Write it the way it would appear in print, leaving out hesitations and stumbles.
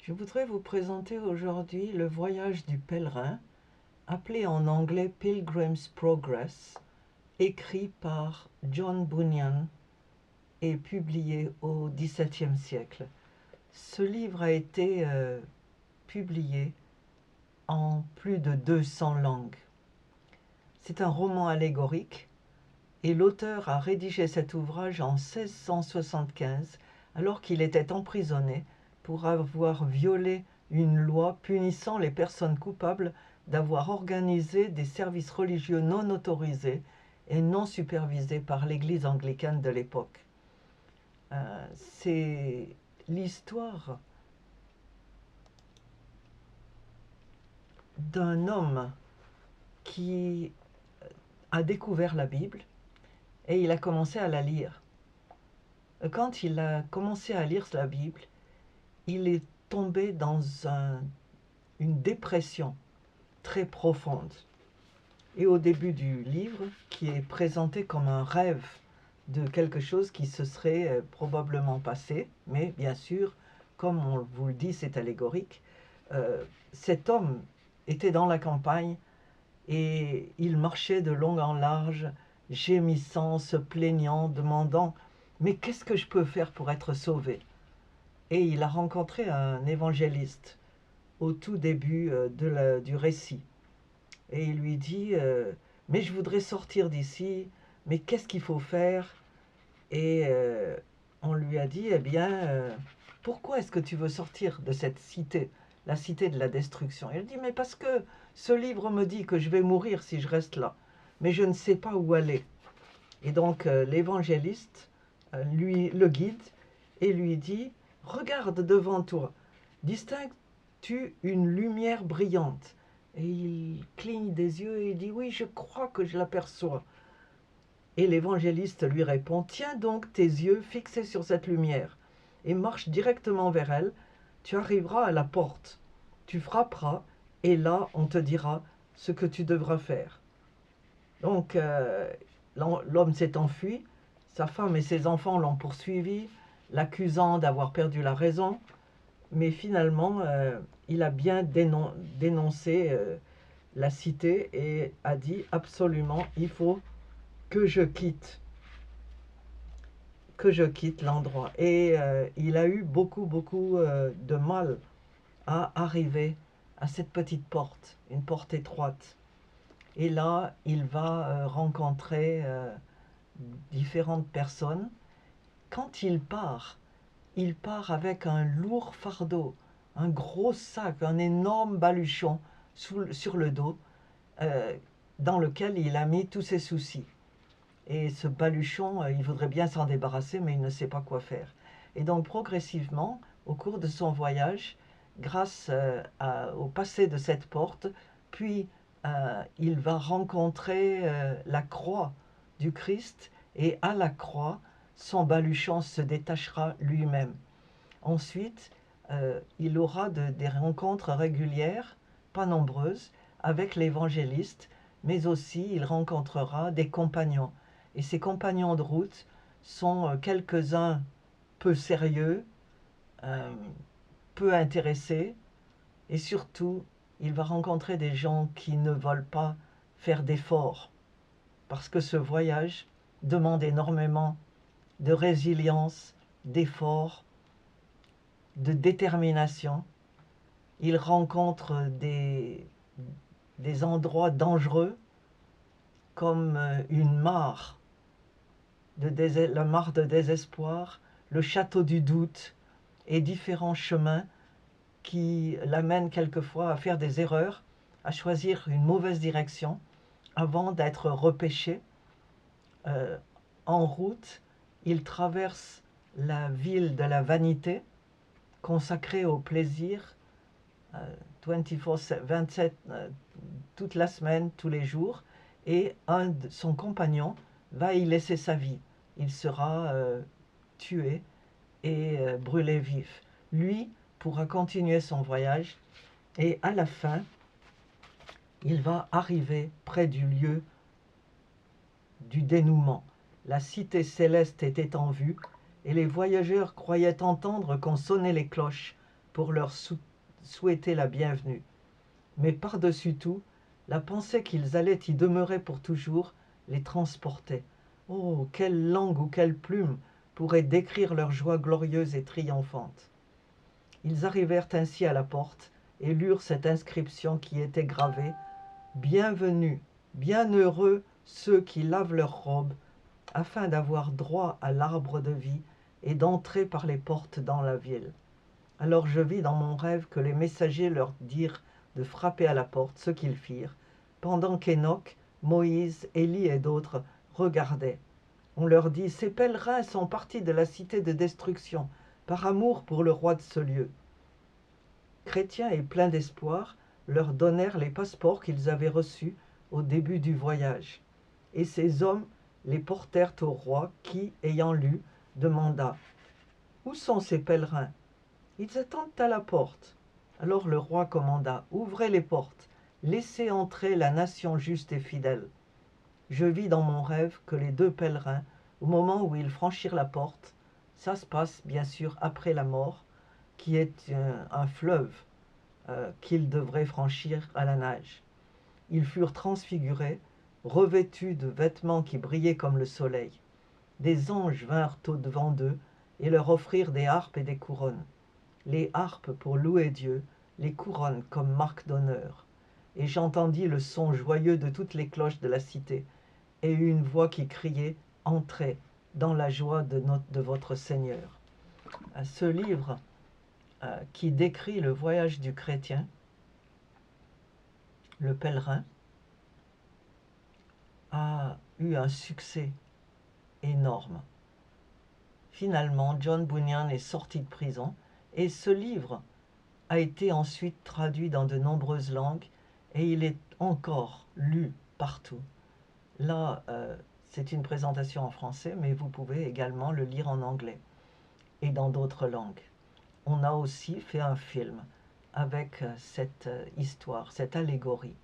Je voudrais vous présenter aujourd'hui le voyage du pèlerin, appelé en anglais Pilgrim's Progress, écrit par John Bunyan et publié au XVIIe siècle. Ce livre a été publié en plus de 200 langues. C'est un roman allégorique et l'auteur a rédigé cet ouvrage en 1675 alors qu'il était emprisonné pour avoir violé une loi punissant les personnes coupables d'avoir organisé des services religieux non autorisés et non supervisés par l'Église anglicane de l'époque. C'est l'histoire d'un homme qui a découvert la Bible et il a commencé à la lire. Quand il a commencé à lire la Bible, il est tombé dans une dépression très profonde. Et au début du livre, qui est présenté comme un rêve de quelque chose qui se serait probablement passé, mais bien sûr, comme on vous le dit, c'est allégorique, cet homme était dans la campagne et il marchait de long en large, gémissant, se plaignant, demandant « Mais qu'est-ce que je peux faire pour être sauvé ?» Et il a rencontré un évangéliste au tout début du récit. Et il lui dit « Mais je voudrais sortir d'ici, mais qu'est-ce qu'il faut faire ?» Et on lui a dit « Eh bien, pourquoi est-ce que tu veux sortir de cette cité, la cité de la destruction ?» Il dit « Mais parce que ce livre me dit que je vais mourir si je reste là, mais je ne sais pas où aller. » Et donc l'évangéliste lui le guide et lui dit « Regarde devant toi, distingues-tu une lumière brillante ?» Et il cligne des yeux et il dit « Oui, je crois que je l'aperçois. » Et l'évangéliste lui répond « Tiens donc tes yeux fixés sur cette lumière et marche directement vers elle. Tu arriveras à la porte, tu frapperas et là on te dira ce que tu devras faire. » Donc l'homme s'est enfui, sa femme et ses enfants l'ont poursuivi, l'accusant d'avoir perdu la raison, mais finalement il a bien dénoncé la cité et a dit absolument il faut que je quitte l'endroit. Et il a eu beaucoup de mal à arriver à cette petite porte, une porte étroite. Et là, il va rencontrer différentes personnes. Quand il part avec un lourd fardeau, un gros sac, un énorme baluchon sur le dos, dans lequel il a mis tous ses soucis. Et ce baluchon, il voudrait bien s'en débarrasser, mais il ne sait pas quoi faire. Et donc progressivement, au cours de son voyage, grâce au passé de cette porte, puis il va rencontrer la croix du Christ, et à la croix, son baluchon se détachera lui-même. Ensuite, il aura des rencontres régulières, pas nombreuses, avec l'évangéliste, mais aussi il rencontrera des compagnons. Et ces compagnons de route sont quelques-uns peu sérieux, peu intéressés, et surtout, il va rencontrer des gens qui ne veulent pas faire d'efforts, parce que ce voyage demande énormément de résilience, d'efforts, de détermination. Il rencontre des endroits dangereux, comme une mare, la mare de désespoir, le château du doute et différents chemins qui l'amènent quelquefois à faire des erreurs, à choisir une mauvaise direction avant d'être repêché. En route, il traverse la ville de la vanité, consacrée au plaisir, 27 toute la semaine, tous les jours, et son compagnon va y laisser sa vie. Il sera tué et brûlé vif. Lui pourra continuer son voyage et à la fin, il va arriver près du lieu du dénouement. La cité céleste était en vue et les voyageurs croyaient entendre qu'on sonnait les cloches pour leur souhaiter la bienvenue. Mais par-dessus tout, la pensée qu'ils allaient y demeurer pour toujours les transportait. Oh, quelle langue ou quelle plume pourrait décrire leur joie glorieuse et triomphante. Ils arrivèrent ainsi à la porte et lurent cette inscription qui était gravée: Bienvenue, bienheureux ceux qui lavent leurs robes, afin d'avoir droit à l'arbre de vie et d'entrer par les portes dans la ville. Alors je vis dans mon rêve que les messagers leur dirent de frapper à la porte, ce qu'ils firent, pendant qu'Enoch, Moïse, Élie et d'autres regardaient. On leur dit: Ces pèlerins sont partis de la cité de destruction, par amour pour le roi de ce lieu. Chrétiens et pleins d'espoir leur donnèrent les passeports qu'ils avaient reçus au début du voyage. Et ces hommes les portèrent au roi qui, ayant lu, demanda: Où sont ces pèlerins? Ils attendent à la porte. Alors le roi commanda: Ouvrez les portes, laissez entrer la nation juste et fidèle. Je vis dans mon rêve que les deux pèlerins, au moment où ils franchirent la porte, ça se passe bien sûr après la mort, qui est un fleuve qu'ils devraient franchir à la nage. Ils furent transfigurés, revêtus de vêtements qui brillaient comme le soleil. Des anges vinrent au-devant d'eux et leur offrirent des harpes et des couronnes. Les harpes pour louer Dieu, les couronnes comme marque d'honneur. Et j'entendis le son joyeux de toutes les cloches de la cité, et une voix qui criait: Entrez dans la joie de votre Seigneur. Ce livre qui décrit le voyage du chrétien, le pèlerin, a eu un succès énorme. Finalement, John Bunyan est sorti de prison et ce livre a été ensuite traduit dans de nombreuses langues et il est encore lu partout. Là, c'est une présentation en français, mais vous pouvez également le lire en anglais et dans d'autres langues. On a aussi fait un film avec cette histoire, cette allégorie.